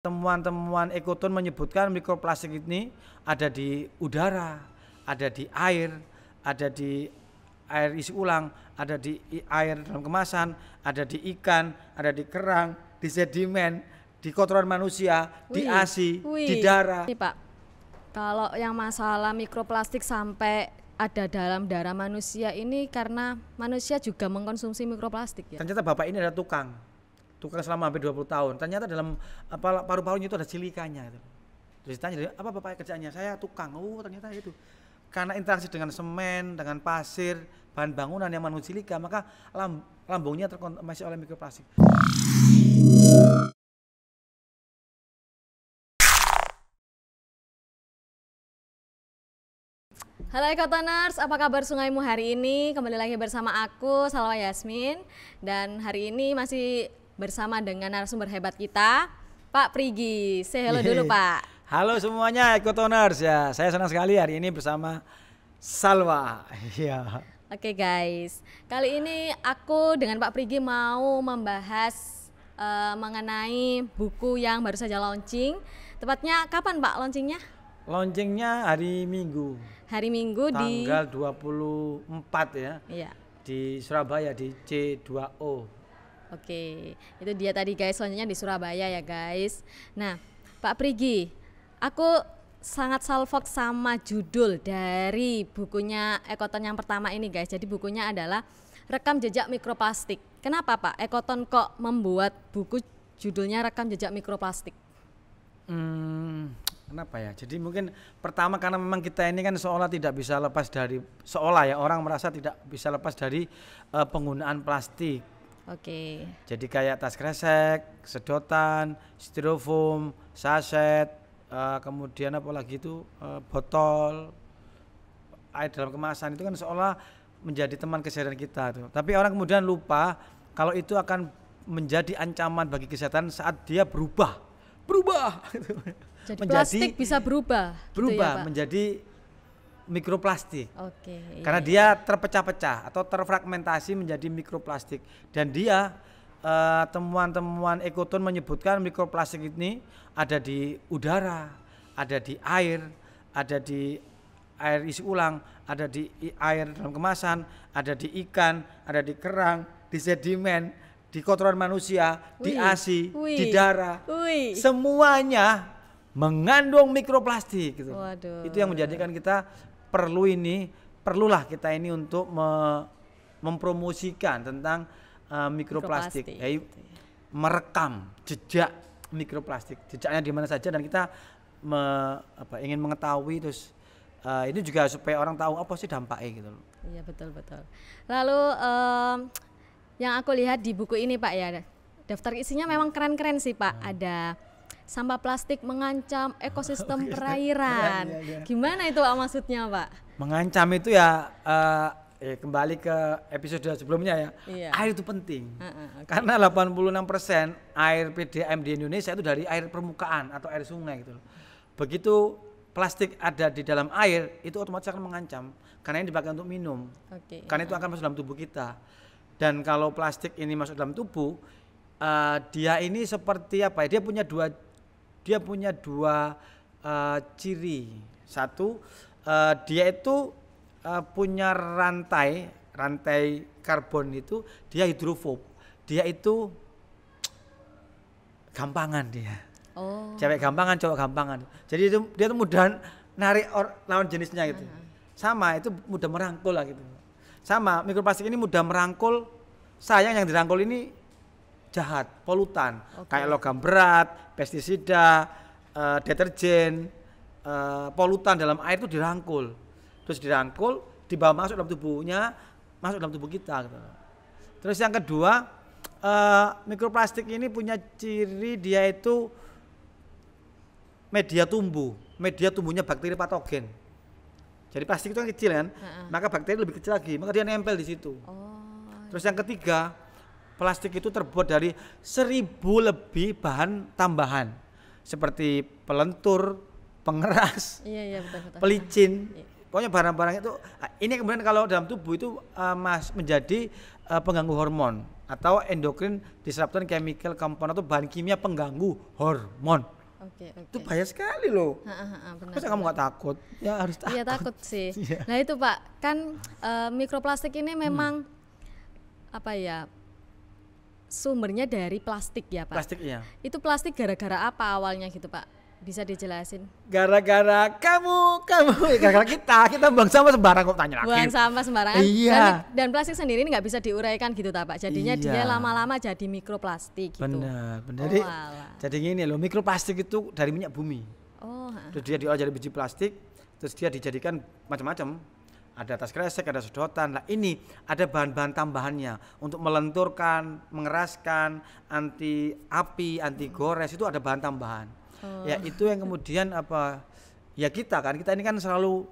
Temuan-temuan ekoton menyebutkan mikroplastik ini ada di udara, ada di air isi ulang, ada di air dalam kemasan, ada di ikan, ada di kerang, di sedimen, di kotoran manusia, di ASI, di darah. Nih Pak, kalau yang masalah mikroplastik sampai ada dalam darah manusia ini karena manusia juga mengkonsumsi mikroplastik ya? Ternyata bapak ini adalah tukang selama hampir 20 tahun. Ternyata dalam paru-parunya itu ada silikanya gitu. Terus ditanya, apa bapak kerjaannya? Saya tukang. Oh ternyata itu. Karena interaksi dengan semen, dengan pasir, bahan bangunan yang mengandung silika, maka lambungnya terkontaminasi oleh mikroplastik. Halo Ekotoners, apa kabar sungaimu hari ini? Kembali lagi bersama aku, Salwa Yasmin. Dan hari ini masih bersama dengan narasumber hebat kita, Pak Prigi. Say hello dulu Pak. Halo semuanya Ekotoners ya, saya senang sekali hari ini bersama Salwa. Ya. Oke guys, kali ini aku dengan Pak Prigi mau membahas mengenai buku yang baru saja launching. Tepatnya kapan Pak launchingnya? Launchingnya hari Minggu. Hari Minggu di tanggal 24 ya. Iya. Di Surabaya di C2O. Oke, itu dia tadi guys, launchingnya di Surabaya ya guys. Nah, Pak Prigi, aku sangat salfok sama judul dari bukunya Ekoton yang pertama ini guys. Jadi bukunya adalah Rekam Jejak Mikroplastik. Kenapa Pak Ekoton kok membuat buku judulnya Rekam Jejak Mikroplastik? Kenapa ya? Jadi mungkin pertama karena memang kita ini kan seolah tidak bisa lepas dari, orang merasa tidak bisa lepas dari penggunaan plastik. Oke. Jadi kayak tas kresek, sedotan, styrofoam, saset, kemudian apa lagi itu botol, air dalam kemasan itu kan seolah menjadi teman kesehatan kita tuh. Tapi orang kemudian lupa kalau itu akan menjadi ancaman bagi kesehatan saat dia berubah. Jadi plastik bisa berubah gitu ya, Pak? Menjadi mikroplastik. Oke. Karena dia terpecah-pecah atau terfragmentasi menjadi mikroplastik. Dan dia temuan-temuan ekoton menyebutkan mikroplastik ini ada di udara, ada di air isi ulang, ada di air dalam kemasan, ada di ikan, ada di kerang, di sedimen, di kotoran manusia, di ASI, di darah, semuanya mengandung mikroplastik gitu. Waduh. Itu yang menjadikan kita perlulah kita ini untuk mempromosikan tentang mikroplastik. Yaitu merekam jejak mikroplastik, jejaknya di mana saja, dan kita ingin mengetahui terus ini juga supaya orang tahu apa sih dampaknya gitu loh. Iya betul. Lalu yang aku lihat di buku ini Pak ya, daftar isinya memang keren-keren sih Pak. Ada sampah plastik mengancam ekosistem perairan. Gimana itu maksudnya Pak? Mengancam itu ya kembali ke episode sebelumnya ya. Iya. Air itu penting. Okay. Karena 86% air PDAM di Indonesia itu dari air permukaan atau air sungai gitu loh. Begitu plastik ada di dalam air, itu otomatis akan mengancam karena ini dipakai untuk minum. Okay. Karena itu akan masuk dalam tubuh kita. Dan kalau plastik ini masuk dalam tubuh, dia ini seperti apa ya? Dia punya dua ciri. Satu, dia itu punya rantai karbon itu dia hidrofob. Dia itu gampangan dia. Oh. Cewek gampangan, cowok gampangan. Jadi dia tuh mudah narik lawan jenisnya gitu. Sama, itu mudah merangkul lah gitu. Sama, mikroplastik ini mudah merangkul. Sayang yang dirangkul ini jahat, polutan. Kayak logam berat, pestisida, deterjen, polutan dalam air itu dirangkul. Terus dirangkul, dibawa masuk dalam tubuhnya, masuk dalam tubuh kita gitu. Terus yang kedua, mikroplastik ini punya ciri dia itu media tumbuhnya bakteri patogen. Jadi plastik itu kan kecil kan, maka bakteri lebih kecil lagi, maka dia nempel di situ. Terus yang ketiga, plastik itu terbuat dari 1000 lebih bahan tambahan seperti pelentur, pengeras, betul. pelicin, Pokoknya barang-barang itu ini kemudian kalau dalam tubuh itu menjadi pengganggu hormon atau endocrine disruptor chemical compound atau bahan kimia pengganggu hormon. Oke. Itu bahaya sekali loh. Benar. Masa kamu nggak takut? Ya harus takut. Iya takut sih. Iya. Nah itu Pak, kan mikroplastik ini memang apa ya, sumbernya dari plastik ya Pak? Plastik iya. Itu plastik gara-gara apa awalnya gitu Pak? Bisa dijelasin? Gara-gara kamu, gara-gara kita buang sampah sembarang kok tanya lagi. Buang sampah sembarangan. Iya. Dan plastik sendiri ini nggak bisa diuraikan gitu Pak. Jadinya Iya. dia lama-lama jadi mikroplastik gitu. Benar. alah. Jadi gini loh, mikroplastik itu dari minyak bumi. Oh, Terus dia diolah jadi biji plastik, terus dia dijadikan macam-macam. Ada tas kresek, ada sedotan. Nah ini ada bahan-bahan tambahannya untuk melenturkan, mengeraskan, anti api, anti gores, itu ada bahan tambahan. Ya itu yang kemudian apa? Ya kita ini kan selalu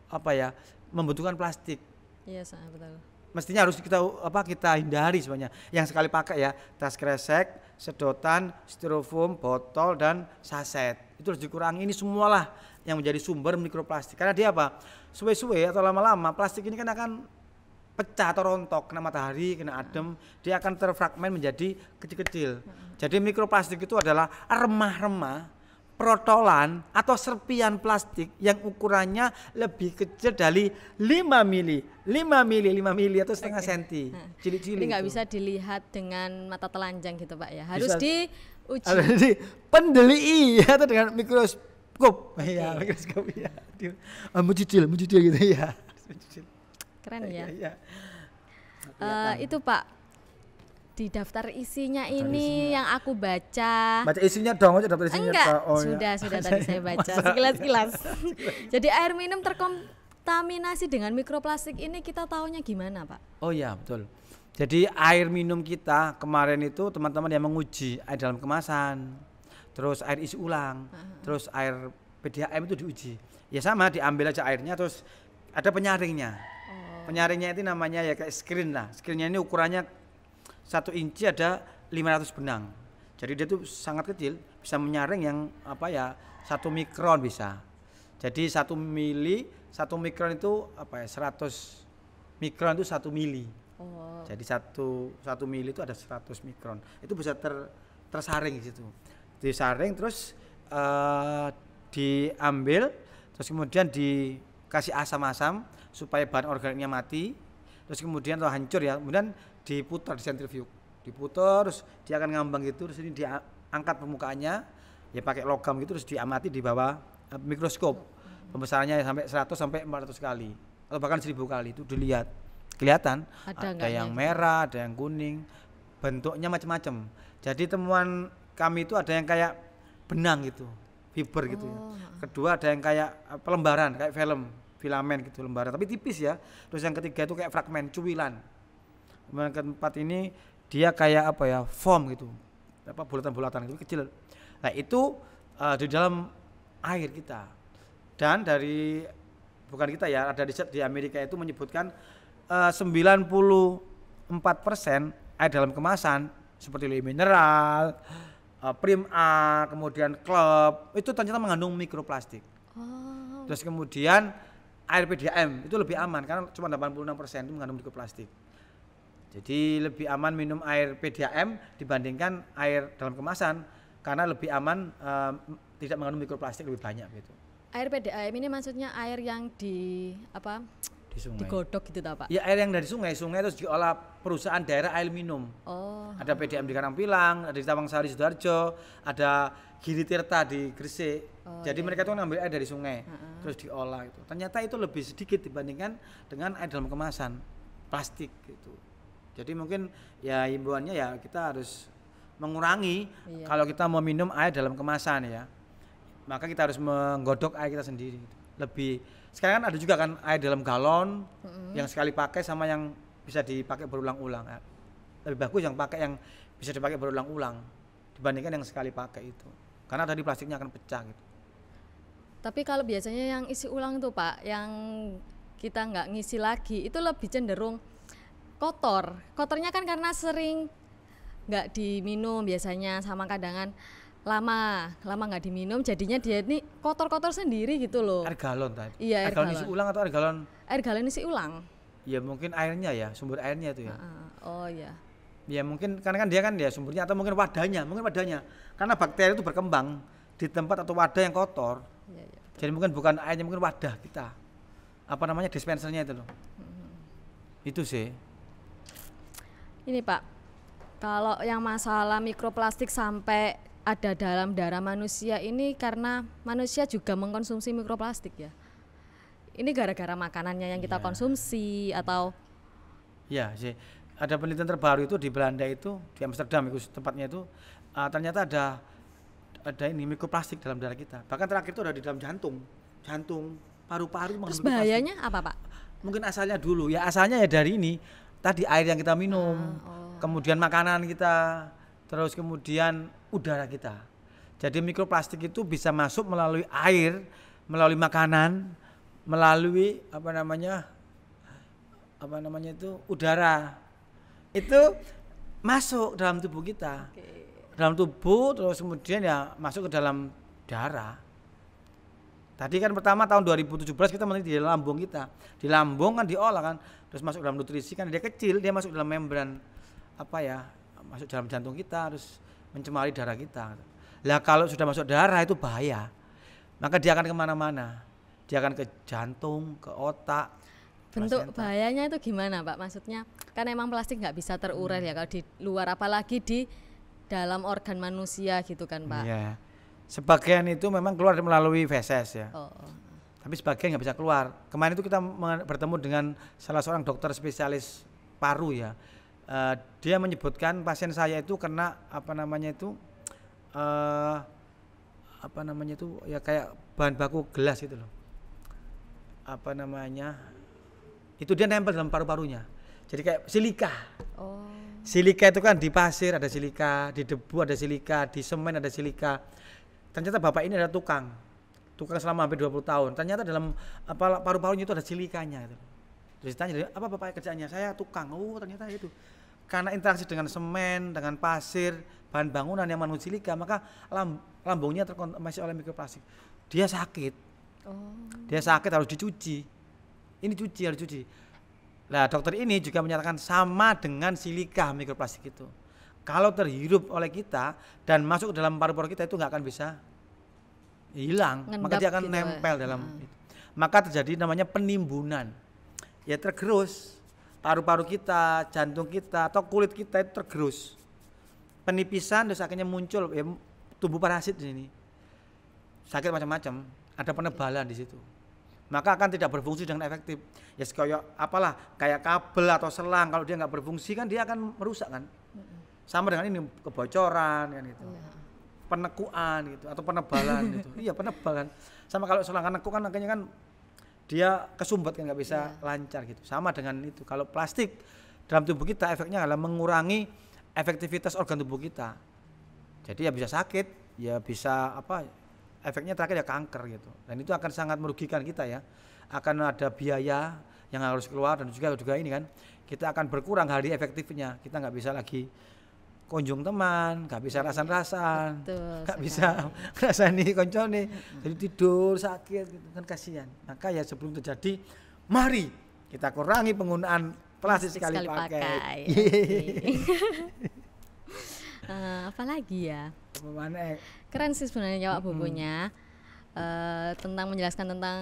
apa ya, membutuhkan plastik. iya sangat betul. Mestinya harus kita hindari sebenarnya. Yang sekali pakai ya, tas kresek, sedotan, styrofoam, botol dan saset. Itu harus dikurangi. Ini semualah yang menjadi sumber mikroplastik. Karena dia apa? Suwe-suwe atau lama-lama plastik ini kan akan pecah atau rontok, kena matahari, kena adem, dia akan terfragmen menjadi kecil-kecil. Jadi mikroplastik itu adalah remah-remah, protolan atau serpian plastik yang ukurannya lebih kecil dari 5 mili atau setengah senti. Cilik-cilik. Jadi nggak itu. bisa dilihat dengan mata telanjang gitu Pak ya. Harus Bisa. diuji. Jadi pendeli atau dengan mikroskop. Iya, mikroskop ya. Mencicil gitu ya. Keren ya. Iya. Itu Pak, di daftar isinya ini yang aku baca. Baca isinya dong, daftar isinya. Enggak, Oh, sudah ya. tadi saya baca sekilas-kilas. Jadi air minum terkontaminasi dengan mikroplastik ini kita tahunya gimana Pak? Oh iya betul. Jadi air minum kita kemarin itu teman-teman yang menguji air dalam kemasan, terus air isi ulang, terus air PDAM itu diuji. Ya sama, diambil aja airnya terus ada penyaringnya. Penyaringnya itu namanya ya kayak screen lah. Screennya ini ukurannya 1 inci ada 500 benang. Jadi dia tuh sangat kecil, bisa menyaring yang apa ya 1 mikron bisa. Jadi 1 mikron itu apa ya 100 mikron itu 1 mili. Jadi 1 mili itu ada 100 mikron. Itu bisa tersaring di situ. Disaring terus diambil, terus kemudian dikasih asam-asam supaya bahan organiknya mati. Terus kemudian atau hancur ya, kemudian diputar di sentrifuge, diputar terus dia akan ngambang gitu, terus ini diangkat permukaannya ya pakai logam gitu, terus diamati di bawah mikroskop, pembesarannya sampai 100 sampai 400 kali atau bahkan 1000 kali itu dilihat, kelihatan ada yang merah, ada yang kuning, bentuknya macam-macam. Jadi temuan kami itu ada yang kayak benang gitu, fiber gitu ya. Kedua ada yang kayak pelembaran kayak filamen gitu, lembaran tapi tipis ya. Terus yang ketiga itu kayak fragmen cuwilan. Kemudian keempat ini dia kayak apa ya, foam gitu, apa bulatan-bulatan gitu kecil. Nah itu di dalam air kita. Dan dari bukan kita ya, ada riset di Amerika itu menyebutkan 94% air dalam kemasan seperti mineral, Prim A, kemudian klub itu ternyata mengandung mikroplastik. Terus kemudian air PDAM itu lebih aman karena cuma 86% itu mengandung mikroplastik. Jadi lebih aman minum air PDAM dibandingkan air dalam kemasan karena lebih aman, tidak mengandung mikroplastik lebih banyak gitu. Air PDAM ini maksudnya air yang di Sungai. Digodok gitu tak Pak? Ya air yang dari sungai terus diolah perusahaan daerah air minum. Ada PDAM di Karangpilang, ada di Tawangsari Sidoarjo, ada Giri Tirta di Gresik. Jadi mereka tuh ngambil air dari sungai, terus diolah itu. Ternyata itu lebih sedikit dibandingkan dengan air dalam kemasan plastik gitu. Jadi mungkin ya himbauannya ya kita harus mengurangi kalau kita mau minum air dalam kemasan ya. Maka kita harus menggodok air kita sendiri. Lebih sekarang kan ada juga kan air dalam galon yang sekali pakai sama yang bisa dipakai berulang-ulang. Lebih bagus yang pakai yang bisa dipakai berulang-ulang dibandingkan yang sekali pakai itu. Karena tadi plastiknya akan pecah gitu. Tapi kalau biasanya yang isi ulang tuh Pak, yang kita nggak ngisi lagi itu lebih cenderung kotor. Kotornya kan karena sering nggak diminum biasanya, sama kadangan lama nggak diminum, jadinya dia ini kotor-kotor sendiri gitu loh. Air galon tadi. Iya, air galon. Isi ulang atau air galon? Air galon isi ulang. Ya mungkin airnya ya, sumber airnya itu ya. Oh ya. Ya mungkin karena kan dia kan ya sumbernya atau mungkin wadahnya. Karena bakteri itu berkembang di tempat atau wadah yang kotor. Iya, jadi mungkin bukan airnya, mungkin wadah kita. Apa namanya, dispensernya itu loh. Itu sih. Ini Pak, kalau yang masalah mikroplastik sampai ada dalam darah manusia ini karena manusia juga mengkonsumsi mikroplastik ya. Ini gara-gara makanannya yang kita konsumsi atau? Ya sih. Ada penelitian terbaru itu di Belanda itu, di Amsterdam itu tempatnya itu, ternyata ada ini mikroplastik dalam darah kita. Bahkan terakhir itu ada di dalam jantung, paru-paru. Terus bahayanya apa Pak? Mungkin asalnya dulu ya, asalnya ya dari ini tadi air yang kita minum, kemudian makanan kita, terus kemudian udara kita. Jadi mikroplastik itu bisa masuk melalui air, melalui makanan, melalui apa namanya itu udara. Itu masuk dalam tubuh kita. Dalam tubuh, terus kemudian ya masuk ke dalam darah. Tadi kan pertama tahun 2017 kita meneliti di lambung kita. Di lambung kan diolah kan, terus masuk dalam nutrisi kan, dia kecil, dia masuk dalam membran masuk dalam jantung kita, terus mencemari darah kita. Lah kalau sudah masuk darah itu bahaya. Maka dia akan kemana-mana. Dia akan ke jantung, ke otak. Bentuk bahayanya itu gimana Pak? Maksudnya kan emang plastik nggak bisa terurai ya kalau di luar, apalagi di dalam organ manusia gitu kan Pak. Iya. Sebagian itu memang keluar melalui feses ya. Tapi sebagian nggak bisa keluar. Kemarin itu kita bertemu dengan salah seorang dokter spesialis paru ya. Dia menyebutkan pasien saya itu kena ya kayak bahan baku gelas gitu loh. Itu dia nempel dalam paru-parunya. Jadi kayak silika. Silika itu kan di pasir ada silika, di debu ada silika, di semen ada silika. Ternyata bapak ini adalah tukang selama hampir 20 tahun. Ternyata dalam paru-parunya itu ada silikanya gitu. Terus ditanya, apa bapak kerjanya? Saya tukang. Oh ternyata itu. Karena interaksi dengan semen, dengan pasir, bahan bangunan yang mengandung silika, maka lambungnya terkontaminasi oleh mikroplastik. Dia sakit. Dia sakit, harus dicuci. Harus cuci. Nah, dokter ini juga menyatakan sama dengan silika mikroplastik itu. Kalau terhirup oleh kita dan masuk ke dalam paru-paru kita itu nggak akan bisa hilang, maka dia akan nempel dalam itu. Maka terjadi namanya penimbunan. Ya tergerus paru-paru kita, jantung kita atau kulit kita itu tergerus. Penipisan terus akhirnya muncul ya tumbuh parasit di sini. Sakit macam-macam, ada penebalan di situ. Maka akan tidak berfungsi dengan efektif. Ya kayak kabel atau selang, kalau dia nggak berfungsi kan dia akan merusak kan. Sama dengan ini kebocoran kan itu. Penekuan gitu atau penebalan gitu. Iya penebalan. Sama kalau selang nekuk kan akhirnya kan dia kesumbat kan nggak bisa lancar gitu. Sama dengan itu. Kalau plastik dalam tubuh kita efeknya adalah mengurangi efektivitas organ tubuh kita. Jadi ya bisa sakit, ya bisa efeknya terakhir ya kanker gitu. Dan itu akan sangat merugikan kita ya. Akan ada biaya yang harus keluar dan juga ini kan kita akan berkurang hari efektifnya. Kita nggak bisa lagi kunjung teman, nggak bisa rasan-rasan, nggak bisa rasani koncone, jadi tidur sakit gitu kan kasihan. Maka ya sebelum terjadi, mari kita kurangi penggunaan plastik sekali pakai. Apalagi ya? Keren sih sebenarnya Pak bukunya. Tentang menjelaskan tentang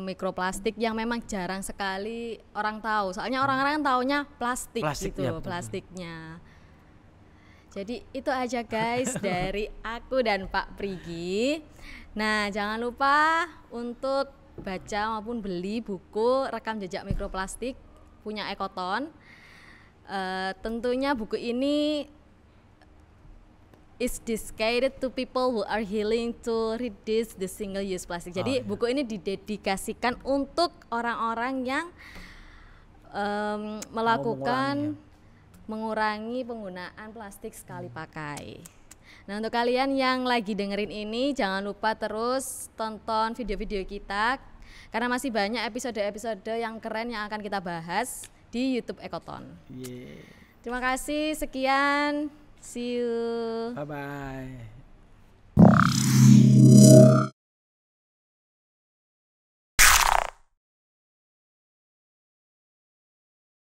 mikroplastik yang memang jarang sekali orang tahu. Soalnya orang-orang taunya plastik gitu, plastiknya. Jadi itu aja guys dari aku dan Pak Prigi. Nah, jangan lupa untuk baca maupun beli buku Rekam Jejak Mikroplastik punya Ekoton. Tentunya buku ini is dedicated to people who are healing to reduce the single use plastic. Jadi buku ini didedikasikan untuk orang-orang yang melakukan mengurangi penggunaan plastik sekali pakai. Nah, untuk kalian yang lagi dengerin ini jangan lupa terus tonton video-video kita karena masih banyak episode-episode yang keren yang akan kita bahas di YouTube Ekoton. Terima kasih, sekian. See you. Bye bye.